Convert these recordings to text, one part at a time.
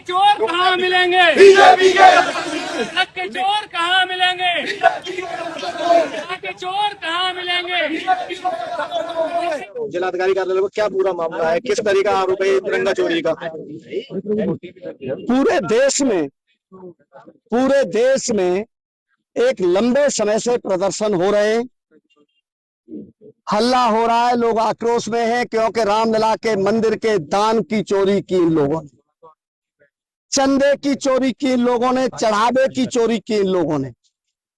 चोर कहाँ मिलेंगे? बीजेपी के ट्रक के चोर कहाँ मिलेंगे? ट्रक के चोर कहाँ मिलेंगे? जिलाधिकारी कार्यालय को क्या पूरा मामला है, किस तरीका आरोप है तिरंगा चोरी का? पूरे देश में एक लंबे समय से प्रदर्शन हो रहे हैं, हल्ला हो रहा है, लोग आक्रोश में हैं क्योंकि रामलला के मंदिर के दान की चोरी की इन लोगों ने, चंदे की चोरी की इन लोगों ने, चढ़ावे की चोरी की इन लोगों ने।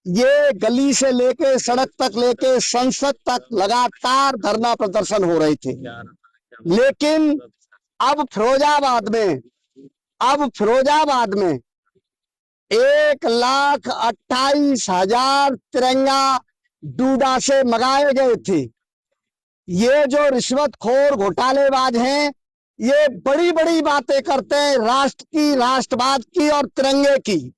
ये गली से लेके सड़क तक लेके संसद तक लगातार धरना प्रदर्शन हो रहे थे, लेकिन अब फिरोजाबाद में 1,28,000 तिरंगा डूडा से मंगाए गए थे। ये जो रिश्वतखोर घोटालेबाज हैं, ये बड़ी बड़ी बातें करते हैं राष्ट्र की, राष्ट्रवाद की और तिरंगे की।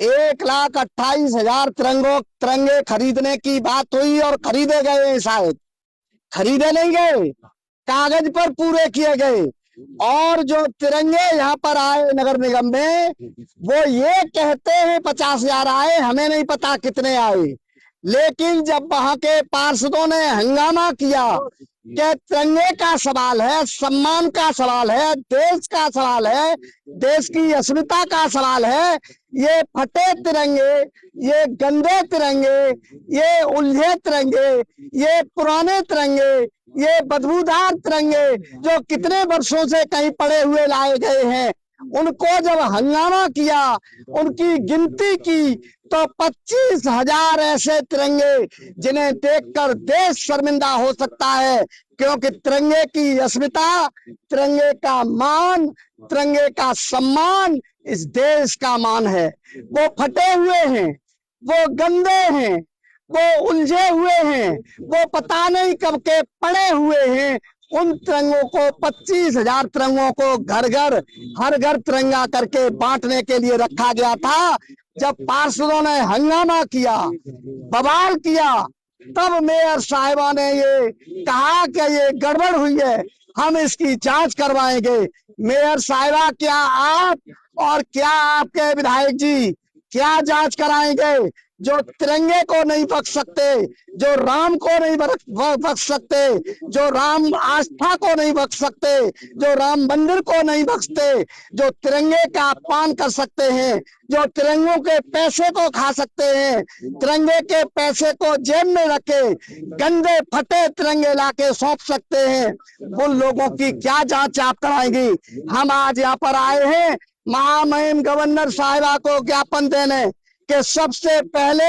1,28,000 तिरंगे खरीदने की बात हुई और खरीदे गए, शायद खरीदे नहीं गए, कागज पर पूरे किए गए। और जो तिरंगे यहाँ पर आए नगर निगम में, वो ये कहते हैं 50,000 आए, हमें नहीं पता कितने आए। लेकिन जब वहां के पार्षदों ने हंगामा किया कि तिरंगे का सवाल है, सम्मान का सवाल है, देश का सवाल है, देश की अस्मिता का सवाल है, ये फटे तिरंगे, ये गंदे तिरंगे, ये उलझे तिरंगे, ये पुराने तिरंगे, ये बदबूदार तिरंगे जो कितने वर्षों से कहीं पड़े हुए लाए गए हैं, उनको जब हंगामा किया, उनकी गिनती की, तो 25,000 ऐसे तिरंगे जिन्हें देखकर देश शर्मिंदा हो सकता है, क्योंकि तिरंगे की अस्मिता, तिरंगे का मान, तिरंगे का सम्मान इस देश का मान है। वो फटे हुए हैं, वो गंदे हैं, वो उलझे हुए हैं, वो पता नहीं कब के पड़े हुए हैं। उन तिरंगों को, 25,000 तिरंगों को हर घर तिरंगा करके बांटने के लिए रखा गया था। जब पार्षदों ने हंगामा किया, बवाल किया, तब मेयर साहिबा ने ये कहा कि ये गड़बड़ हुई है, हम इसकी जांच करवाएंगे। मेयर साहिबा, क्या आप और क्या आपके विधायक जी क्या जांच कराएंगे? जो तिरंगे को नहीं बख्श सकते, जो राम को नहीं बख्श सकते, जो राम आस्था को नहीं बख्श सकते, जो राम मंदिर को नहीं बख्शते, जो तिरंगे का अपमान कर सकते हैं, जो तिरंगों के पैसे को खा सकते हैं, तिरंगे के पैसे को जेब में रखे गंदे फटे तिरंगे लाके सौंप सकते हैं, उन लोगों की क्या जांच आप कराएंगी? हम आज यहाँ पर आए हैं महामहिम गवर्नर साहिबा को ज्ञापन देने कि सबसे पहले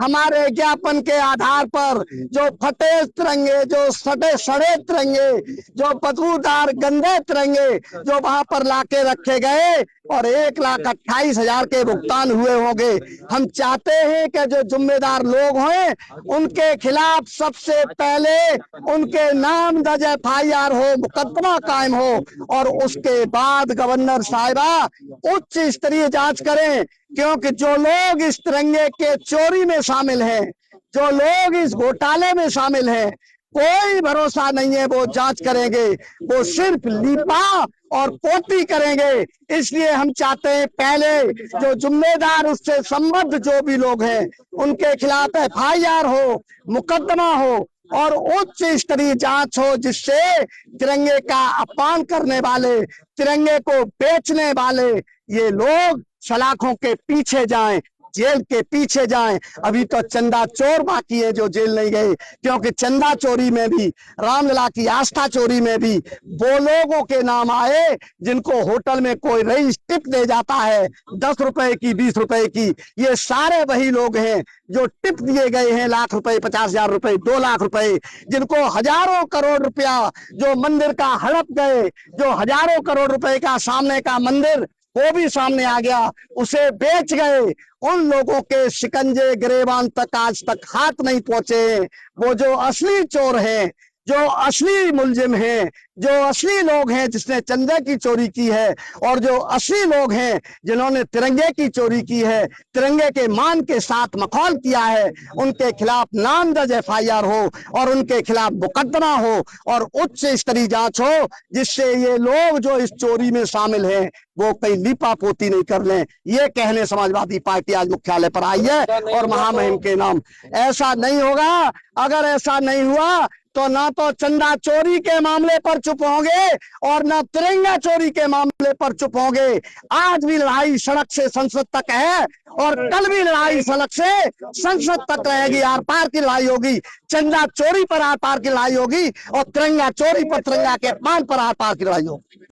हमारे ज्ञापन के आधार पर जो फटे तिरंगे, जो सड़े तिरंगे, जो बदबूदार गंदे तिरंगे जो वहां पर लाके रखे गए और 1,28,000 के भुगतान हुए होंगे, हम चाहते हैं कि जो जिम्मेदार लोग हैं उनके खिलाफ सबसे पहले उनके नाम दर्ज FIR हो, मुकदमा कायम हो, और उसके बाद गवर्नर साहिबा उच्च स्तरीय जांच करें। क्योंकि जो लोग इस तिरंगे के चोरी में शामिल हैं, जो लोग इस घोटाले में शामिल हैं, कोई भरोसा नहीं है वो जांच करेंगे, वो सिर्फ लीपा और पोती करेंगे। इसलिए हम चाहते हैं पहले जो जिम्मेदार, उससे संबद्ध जो भी लोग हैं, उनके खिलाफ FIR हो, मुकदमा हो और उच्च स्तरीय जांच हो, जिससे तिरंगे का अपमान करने वाले, तिरंगे को बेचने वाले ये लोग सलाखों के पीछे जाएं, जेल के पीछे जाएं। अभी तो चंदा चोर बाकी है जो जेल नहीं गए, क्योंकि चंदा चोरी में भी, रामलला की आस्था चोरी में भी वो लोगों के नाम आए जिनको होटल में कोई रईस टिप दे जाता है 10 रुपए की, 20 रुपए की। ये सारे वही लोग हैं जो टिप दिए गए हैं, लाख रुपए, 50,000 रुपए, 2 लाख रुपए, जिनको हजारों करोड़ रुपया जो मंदिर का हड़प गए, जो हजारों करोड़ रुपए का सामने का मंदिर वो भी सामने आ गया, उसे बेच गए। उन लोगों के शिकंजे गिरेबान तक आज तक हाथ नहीं पहुंचे। वो जो असली चोर हैं, जो असली मुलजिम हैं, जो असली लोग हैं जिसने चंदे की चोरी की है, और जो असली लोग हैं जिन्होंने तिरंगे की चोरी की है, तिरंगे के मान के साथ मखौल किया है, उनके खिलाफ नामजद FIR हो और उनके खिलाफ मुकदमा हो और उच्च स्तरीय जांच हो, जिससे ये लोग जो इस चोरी में शामिल हैं वो कहीं लीपा पोती नहीं कर लें। ये कहने समाजवादी पार्टी आज मुख्यालय पर आई है और महामहिम के नाम। ऐसा नहीं होगा। अगर ऐसा नहीं हुआ तो ना तो चंदा चोरी के मामले पर चुप होंगे और ना तिरंगा चोरी के मामले पर चुप होंगे। आज भी लड़ाई सड़क से संसद तक है और कल भी लड़ाई सड़क से संसद तक रहेगी। आर पार की लड़ाई होगी, चंदा चोरी पर आर पार की लड़ाई होगी और तिरंगा चोरी पर, तिरंगा के अपमान पर आर पार की लड़ाई होगी।